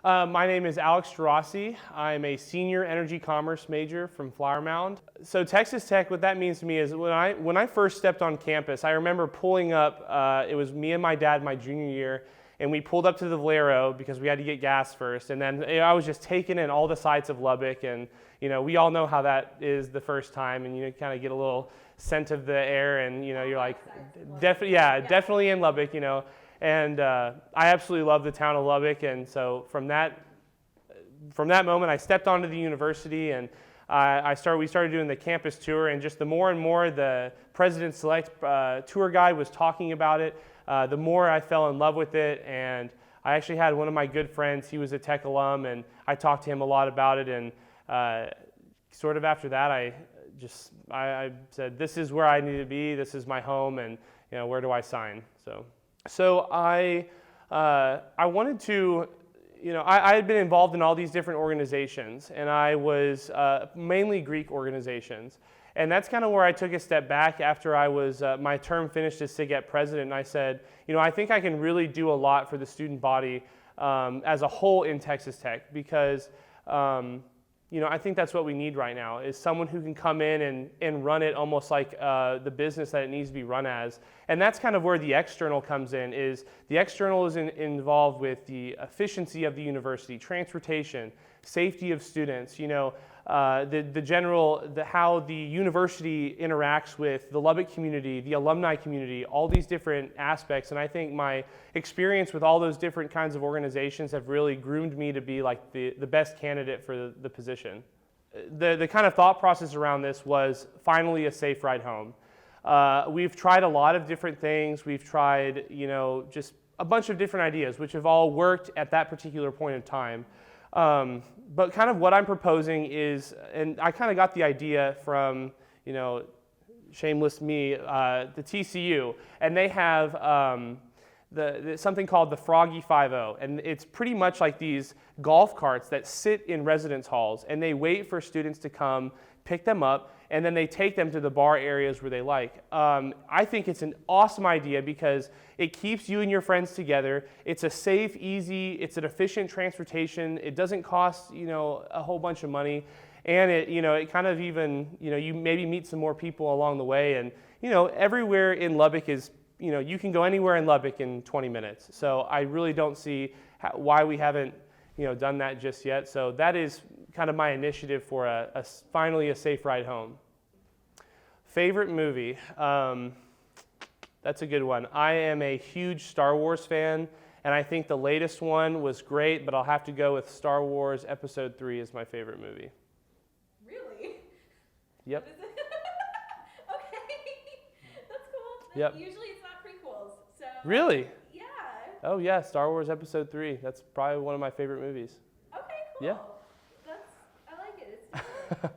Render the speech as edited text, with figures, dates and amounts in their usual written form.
My name is Alex DeRossi. I'm a senior energy commerce major from Flower Mound. So Texas Tech, what that means to me is when I first stepped on campus, I remember pulling up, it was me and my dad my junior year, and we pulled up to the Valero because we had to get gas first. And then I was just taking in all the sights of Lubbock, and we all know how that is the first time, and you kind of get a little scent of the air, and you're like, definitely in Lubbock, And I absolutely love the town of Lubbock, and so from that moment, I stepped onto the university, and we started doing the campus tour, and just the more and more the President Select tour guide was talking about it, the more I fell in love with it. And I actually had one of my good friends, he was a Tech alum, and I talked to him a lot about it, and sort of after that, I said, this is where I need to be, this is my home, and where do I sign? So I wanted to, I had been involved in all these different organizations, and I was mainly Greek organizations. And that's kind of where I took a step back after I was, my term finished as SIGEP president, and I said, I think I can really do a lot for the student body as a whole in Texas Tech, because I think that's what we need right now, is someone who can come in and run it almost like the business that it needs to be run as. And that's kind of where the external comes in, is the external is involved with the efficiency of the university, transportation, safety of students, how the university interacts with the Lubbock community, the alumni community, all these different aspects. And I think my experience with all those different kinds of organizations have really groomed me to be like the best candidate for the position. The kind of thought process around this was finally a safe ride home. We've tried a lot of different things. We've tried, just a bunch of different ideas, which have all worked at that particular point in time. But kind of what I'm proposing is, and I kind of got the idea from, shameless me, the TCU, and they have something called the Froggy 5-0, and it's pretty much like these golf carts that sit in residence halls, and they wait for students to come pick them up, and then they take them to the bar areas where they like. I think it's an awesome idea because it keeps you and your friends together. It's a safe, easy, it's an efficient transportation. It doesn't cost, a whole bunch of money. And it kind of even, you maybe meet some more people along the way. And, everywhere in Lubbock is, you can go anywhere in Lubbock in 20 minutes. So I really don't see why we haven't, done that just yet. So that is kind of my initiative for finally a safe ride home. Favorite movie? That's a good one. I am a huge Star Wars fan, and I think the latest one was great, but I'll have to go with Star Wars Episode 3 as my favorite movie. Really? Yep. Okay, that's cool. Yep. Usually it's not prequels, so. Really? Yeah. Oh yeah, Star Wars Episode 3. That's probably one of my favorite movies. Okay, cool. Yeah. I like it. It's different.